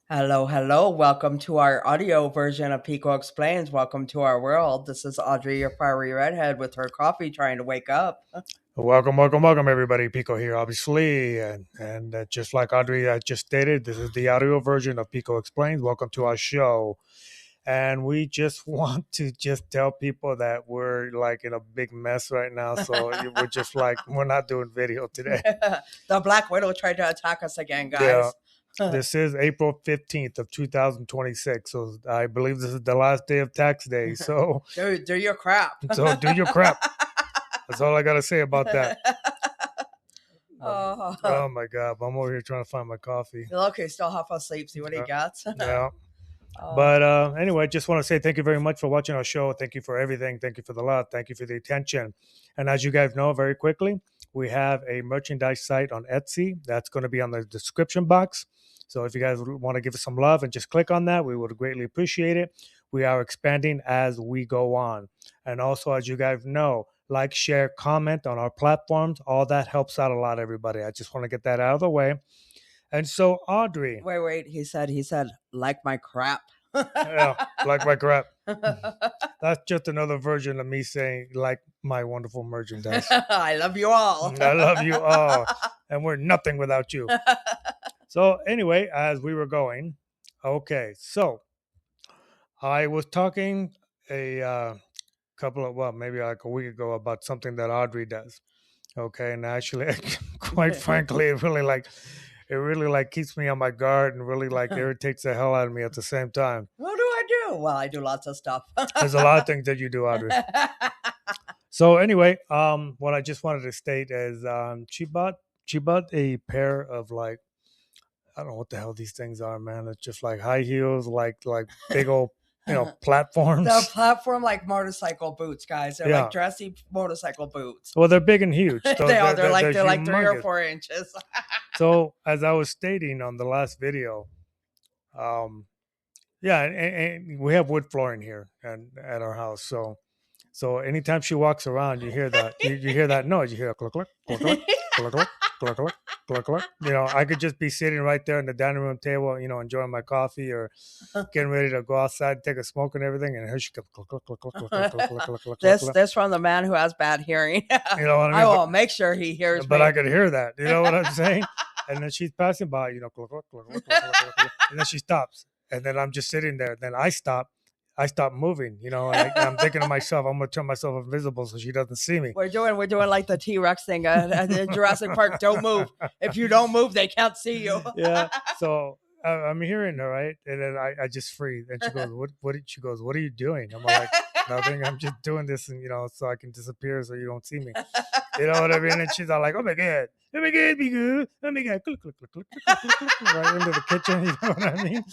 Hello, hello. Welcome to our audio version of Pico Explains. Welcome to our world. This is Audrey, your fiery redhead, with her coffee trying to wake up. Welcome, everybody. Pico here, obviously, and just like Audrey just stated, this is the audio version of Pico Explains. Welcome to our show, and we just want to just tell people that we're like in a big mess right now. So we're just like we're not doing video today. The Black Widow tried to attack us again, Yeah, guys. this is April 15th of 2026. So I believe this is the last day of tax day. So Dude, do your crap. do your crap. That's all I gotta say about that. Oh, Oh my god! I'm over here trying to find my coffee. look, he's still half asleep. See what he got? Yeah. Oh. But anyway, just want to say thank you very much for watching our show. Thank you for everything. Thank you for the love. Thank you for the attention. And as you guys know, very quickly, we have a merchandise site on Etsy that's going to be on the description box. So if you guys want to give us some love and just click on that, we would greatly appreciate it. We are expanding as we go on. And also, as you guys know, like, share, comment on our platforms. All that helps out a lot, everybody. I just want to get that out of the way. And so, Audrey. Wait. He said, like my crap. Yeah, like my crap. That's just another version of me saying, like my wonderful merchandise. I love you all. I love you all. And we're nothing without you. So, anyway, as we were going, okay, so I was talking a maybe like a week ago about something that Audrey does. Okay, and actually, quite frankly, it really like keeps me on my guard and really like irritates the hell out of me at the same time. What do I do? Well, I do lots of stuff. There's a lot of things that you do, Audrey. So anyway, what I just wanted to state is she bought a pair of like, I don't know what the hell these things are, man. It's just like high heels, like big old platforms. The platform like motorcycle boots, guys. They're Yeah. like dressy motorcycle boots. Well, they're big and huge. So They are. They're like 3 or humongous. 4 inches. So as I was stating on the last video, yeah, and we have wood flooring here and at our house. So anytime she walks around, you hear that you hear that noise. You hear a cluck cluck cluck cluck cluck cluck cluck cluck cluck cluck. I could just be sitting right there in the dining room table, enjoying my coffee or getting ready to go outside, take a smoke and everything, and here she comes. Cluck cluck cluck cluck cluck cluck cluck cluck cluck. This from the man who has bad hearing. You know what I mean? I will make sure he hears But me. I could hear that. You know what I'm saying? And then she's passing by, cluck cluck cluck cluck cluck cluck, and then she stops, and then I'm just sitting there. Then I stop moving, and I'm thinking to myself, I'm gonna turn myself invisible so she doesn't see me. We're doing like the T-Rex thing at Jurassic Park. Don't move. If you don't move, they can't see you. Yeah. So I'm hearing her, right, and then I just freeze, and she goes, "What?" She goes, "What are you doing?" I'm like, "Nothing. I'm just doing this, and so I can disappear, so you don't see me." You know what I mean? And she's all like, "Oh my god, be good, oh my god," click, click, click, click, click, click, click, right into the kitchen. You know what I mean?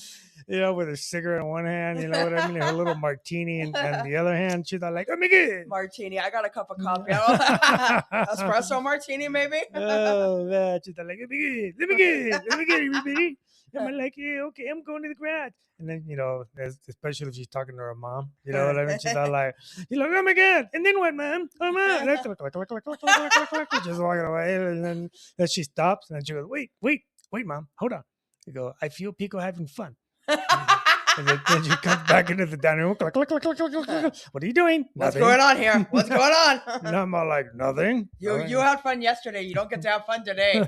With her cigarette in one hand, you know what I mean? Her little martini and the other hand. She's all like, "Oh my god, martini." I got a cup of coffee. Espresso martini, maybe. Oh man, she's all like, "Let me get, everybody." I'm like, "Yeah, okay, I'm going to the garage." And then, especially if she's talking to her mom, you know what I mean? She's all like, "Oh my god!" And then what, mom? Oh man, just walking away, and then she stops, and then she goes, "Wait, mom, hold on." You go, "I feel Pico having fun." And then she comes back into the dining room. Click, click, click, click, click, click. What are you doing? What's going on here? What's going on? And I'm all like, nothing. You had fun yesterday. You don't get to have fun today.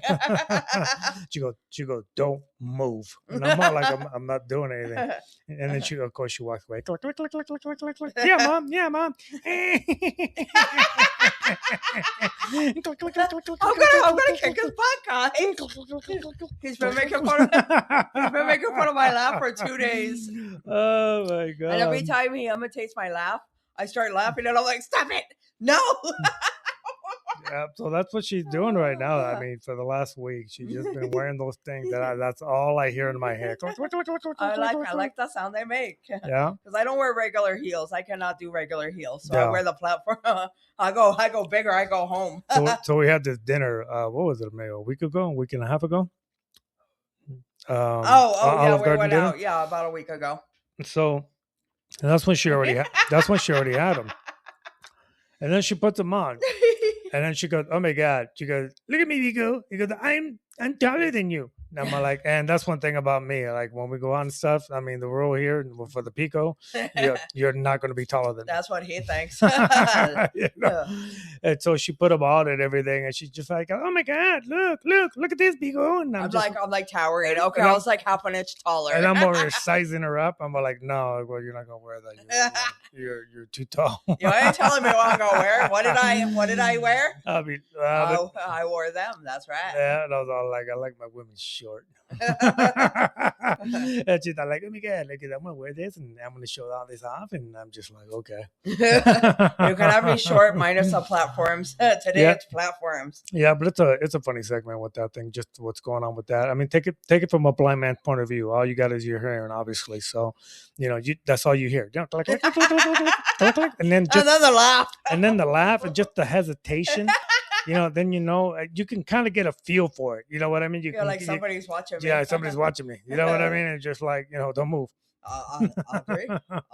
She goes, "Don't move." And I'm all like, I'm not doing anything. And then of course, she walks away. Click, click, click, click, click, click, click, click. Yeah, mom. Yeah, mom. I'm gonna kick his butt, guys. He's been making fun of my laugh for 2 days. Oh my god! And every time he imitates my laugh, I start laughing, and I'm like, "Stop it! No!" Yeah, so that's what she's doing right now. I mean, for the last week, she's just been wearing those things. That's all I hear in my head. I like the sound they make. Yeah, because I don't wear regular heels. I cannot do regular heels, so Yeah. I wear the platform. I go bigger. I go home. so we had this dinner. What was it? Maybe a week and a half ago. Yeah, we went out. Yeah, about a week ago. So that's when she already had them. And then she puts them on. And then she goes, "Oh my god!" She goes, "Look at me, Pico." He goes, "I'm taller than you." I'm like, and that's one thing about me. Like when we go on and stuff, I mean, the rule here for the Pico, you're not going to be taller than me. That's what he thinks. You know? And so she put him on and everything, and she's just like, "Oh my God, look at this Pico!" And I'm like towering. Okay, and I was like half an inch taller. and I'm over here sizing her up. I'm like, "No, well, you're not gonna wear that. You're too tall." You ain't telling me what I'm gonna wear. What did I wear? I mean, I wore them. That's right. yeah, and I was all like, I like my women short. And she's like, "Let me get it. I'm gonna wear this and I'm gonna show all this off." And I'm just like, "Okay." You can have me short minus the platforms. Today it's platforms. Yeah, but it's a funny segment with that thing. Just what's going on with that. I mean, take it from a blind man's point of view. All you got is your hearing, obviously. So, that's all you hear. And then the laugh. And then the laugh and just the hesitation. Then you can kind of get a feel for it. You know what I mean? You're like somebody's watching me. Yeah, somebody's watching me. You know what I mean? And just like, don't move.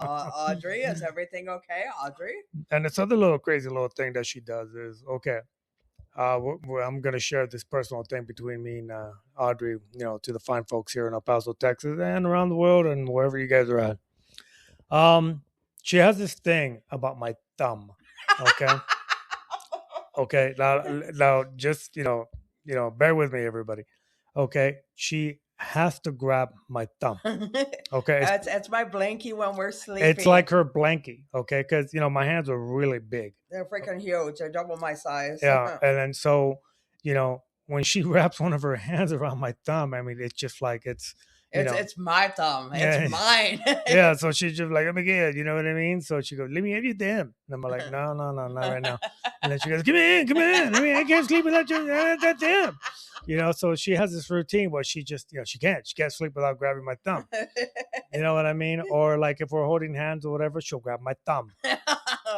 Audrey, is everything okay, Audrey? And this other little crazy little thing that she does is, okay, I'm going to share this personal thing between me and Audrey, to the fine folks here in El Paso, Texas, and around the world and wherever you guys are at. She has this thing about my thumb, okay? Okay, now just, bear with me, everybody. Okay, she has to grab my thumb. Okay, it's my blankie when we're sleeping. It's like her blankie, okay, because my hands are really big. They're freaking huge. They're double my size. Yeah, and then so when she wraps one of her hands around my thumb, I mean, it's just like it's my thumb. It's mine. Yeah, so she's just like, "Let me get it," you know what I mean? So she goes, "Let me have your thumb." And I'm like, no, not right now. And then she goes, come in. I can't sleep without that thumb. So she has this routine where she just, she can't sleep without grabbing my thumb. You know what I mean? Or like if we're holding hands or whatever, she'll grab my thumb.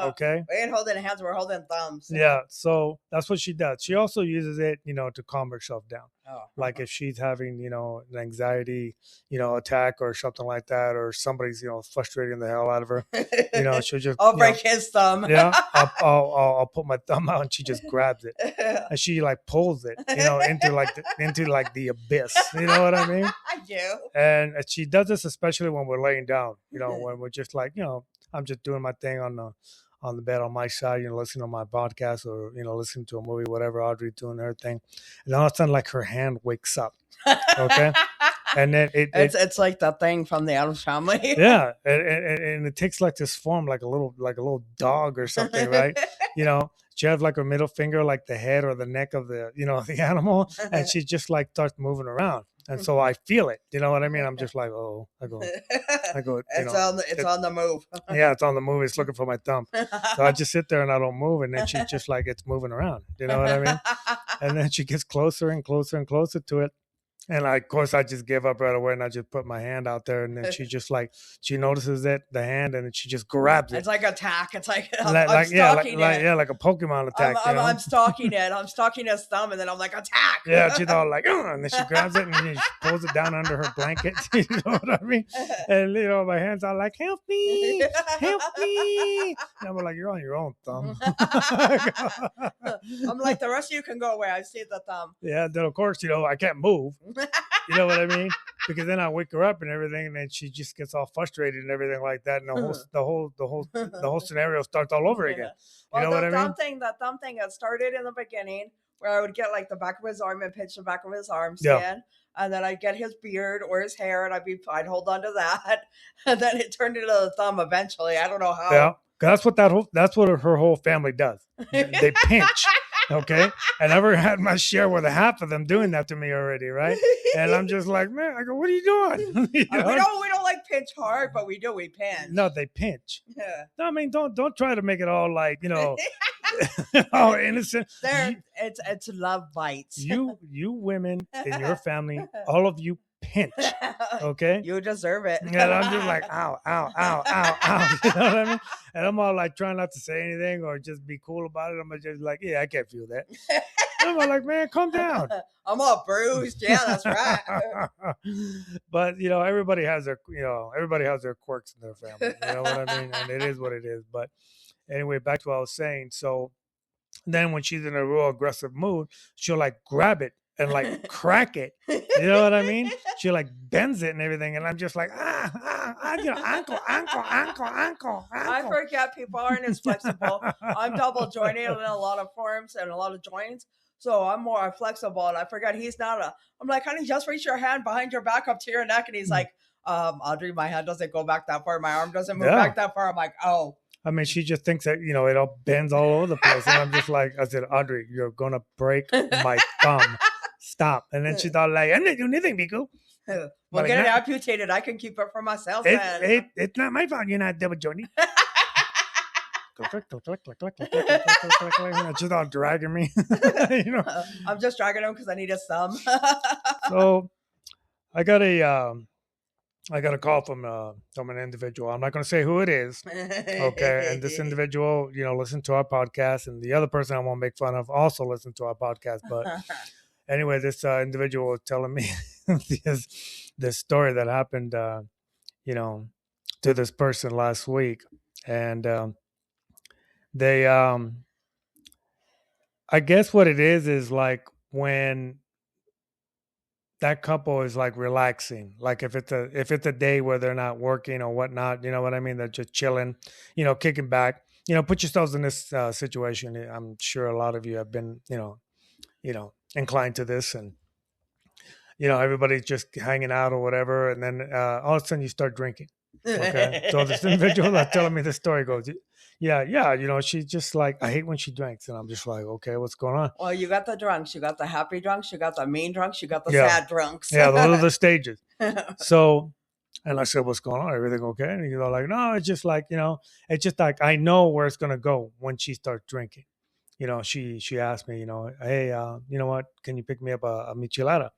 Okay. We ain't holding hands, we're holding thumbs. Yeah. So that's what she does. She also uses it, to calm herself down. Oh, like if she's having, an anxiety, attack or something like that, or somebody's, frustrating the hell out of her, she'll just, I'll break his thumb. Yeah. I'll put my thumb out and she just grabs it and she like pulls it, into the abyss. You know what I mean? I do. And she does this, especially when we're laying down, when we're just like, I'm just doing my thing on the bed on my side, listening to my podcast or, listening to a movie, whatever, Audrey doing her thing. And all of a sudden, like her hand wakes up. Okay. And then it's like that thing from the Addams Family. Yeah. And it takes like this form, like a little dog or something, right? She has like her middle finger, like the head or the neck of the, the animal. And she just like starts moving around. And so I feel it. You know what I mean? I'm just like, oh, I go. It's on the move. Yeah, it's on the move. It's looking for my thumb. So I just sit there and I don't move. And then she's just like, it's moving around. You know what I mean? And then she gets closer and closer and closer to it. And of course, I just give up right away and I just put my hand out there. And then she just like, she notices it, the hand, and then she just grabs it. It's like attack. It's like, I'm stalking it. Like a Pokemon attack. I'm stalking it. I'm stalking his thumb. And then I'm like, attack. Yeah, she's all like, and then she grabs it and then she pulls it down under her blanket. You know what I mean? And, my hands are like, help me. And I'm like, you're on your own, thumb. I'm like, the rest of you can go away. I see the thumb. Yeah, then of course, I can't move. You know what I mean? Because then I wake her up and everything, and then she just gets all frustrated and everything like that, and the whole scenario starts all over again. You know what I mean? The thumb thing had started in the beginning, where I would get like the back of his arm and pinch the back of his arm skin, and then I'd get his beard or his hair, and I'd hold on to that, and then it turned into the thumb eventually. I don't know how. Yeah, that's what her whole family does. They pinch. Okay. And I've ever had my share with a half of them doing that to me already, right? And I'm just like, man, I go, what are you doing? We don't like pinch hard, but we pinch. No, they pinch. Yeah. I mean, don't try to make it all like, all innocent. It's love bites. You women in your family, all of you pinch. Okay. You deserve it. And I'm just like, ow, ow, ow, ow, ow. You know what I mean? And I'm all like trying not to say anything or just be cool about it. I'm just like, yeah, I can't feel that. I'm all like, man, calm down. I'm all bruised. Yeah, that's right. But everybody has their quirks in their family. You know what I mean? And it is what it is. But anyway, back to what I was saying. So then when she's in a real aggressive mood, she'll like grab it and like crack it. You know what I mean? She like bends it and everything, and I'm just like uncle. I forget people aren't as flexible. I'm double jointed in a lot of forms and a lot of joints. So I'm more flexible, and I forget he's not a. I'm like, honey, just reach your hand behind your back up to your neck, and he's like, Audrey, my hand doesn't go back that far, my arm doesn't move back that far. I'm like, oh. I mean, she just thinks that it all bends all over the place, and I'm just like, I said, Audrey, you're gonna break my thumb. Stop. And then she's all like, I'm not doing anything, Pico. Well, get it amputated. I can keep it for myself. It's not my fault. You're not double jointed. She's all dragging me. I'm just dragging him because I need his thumb. So I got a call from an individual. I'm not going to say who it is. Okay. And this individual, listened to our podcast, and the other person I won't make fun of also listened to our podcast. But anyway, this individual was telling me this story that happened, to this person last week. And they, I guess what it is like when that couple is like relaxing, like if it's a day where they're not working or whatnot, you know what I mean? They're just chilling, kicking back. Put yourselves in this situation. I'm sure a lot of you have been, inclined to this, and everybody's just hanging out or whatever, and then all of a sudden you start drinking. Okay, so this individual that's telling me the story goes, yeah, she's just like, I hate when she drinks, and I'm just like, okay, what's going on? Well, you got the drunks, you got the happy drunks, you got the mean drunks, you got the sad drunks. Yeah, those are the stages. So, and I said, what's going on? Everything okay? And he's like, no, it's just like, it's just like I know where it's gonna go when she starts drinking. She asked me, hey, you know what? Can you pick me up a michelada?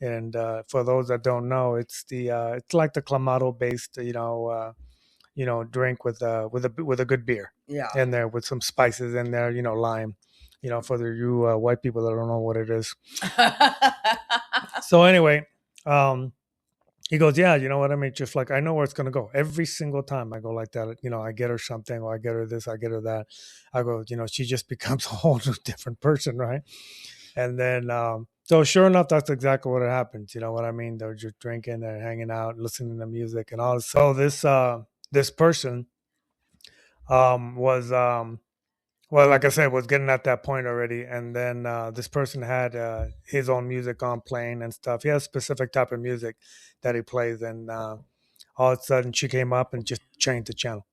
And for those that don't know, it's it's like the clamato based, drink with a good beer in there with some spices in there, lime, for you white people that don't know what it is. So anyway, he goes, yeah, you know what I mean? Just like, I know where it's going to go. Every single time I go like that, I get her something, or I get her this, I get her that. I go, she just becomes a whole new different person, right? And then, so sure enough, that's exactly what happens. You know what I mean? They're just drinking, they're hanging out, listening to music and all. So this person was, well, like I said, was getting at that point already. And then this person had his own music on playing and stuff. He has a specific type of music that he plays. And all of a sudden she came up and just changed the channel.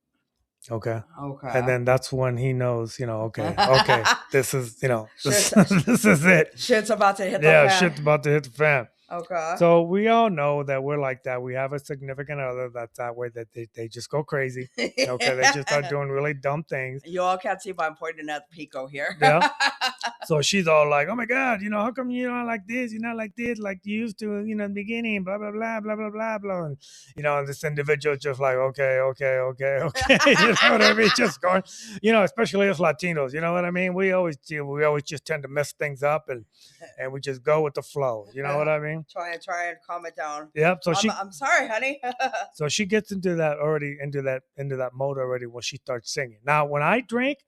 Okay. And then that's when he knows, okay, this is, this is it. Shit's about to hit the fan. Yeah, shit's about to hit the fan. Okay. So we all know that we're like that. We have a significant other that's that way, that they just go crazy. Okay. They just start doing really dumb things. You all can't see, but I'm pointing at Pico here. Yeah. So she's all like, oh my God, how come you're not like this? You're not like this, like you used to, in the beginning, blah, blah, blah, blah, blah, blah, blah. And, and this individual just like, okay. You know what I mean? Just going, especially us Latinos, you know what I mean? We always just tend to mess things up, and we just go with the flow. You know what I mean? Try and calm it down. Yep. So I'm sorry, honey. So she gets into that mode already when she starts singing. Now, when I drink,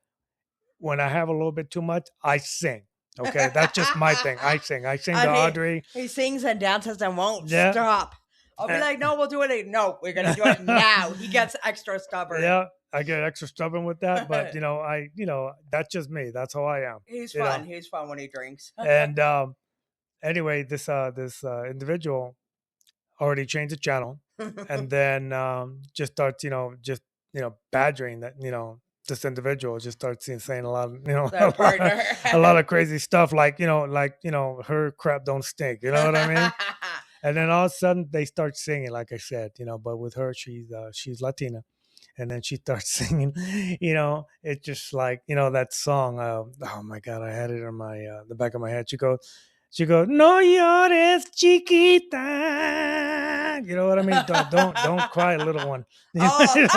when I have a little bit too much, I sing. Okay, that's just my thing. I sing to Audrey. He sings and dances and won't stop. I'll be like, no, we'll do it. No, we're gonna do it now. He gets extra stubborn. Yeah, I get extra stubborn with that, but that's just me. That's how I am. He's fun. He's fun when he drinks. And anyway, this individual already changed the channel, and then just starts, badgering that, this individual just starts saying a lot of, a lot of crazy stuff, like her crap don't stink. You know what I mean? And then all of a sudden they start singing, like I said, but with her, she's Latina. And then she starts singing, it's just like, that song. Oh my God, I had it in my the back of my head. She goes, no llores, chiquita. You know what I mean? Don't cry, little one. No llores,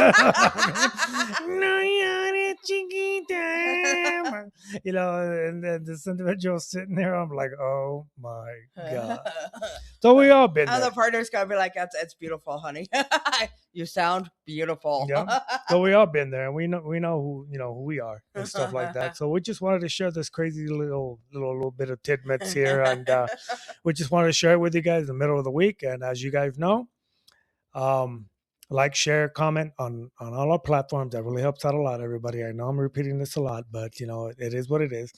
Chiquita. And then this individual sitting there, I'm like, oh my God. So we all been And there. the partner's gonna be like, "It's beautiful, honey. You sound beautiful." Yeah. So we all been there, and we know who who we are and stuff like that. So we just wanted to share this crazy little bit of tidbits here, and we just wanted to share it with you guys in the middle of the week. And as you guys know, like, share, comment on all our platforms. That really helps out a lot, everybody. I know I'm repeating this a lot, but it is what it is.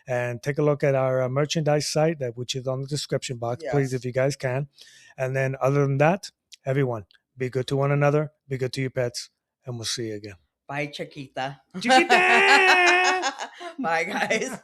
And take a look at our merchandise site, which is on the description box, please, if you guys can. And then other than that, everyone, be good to one another, be good to your pets, and we'll see you again. Bye, Chiquita. Chiquita! Bye, guys.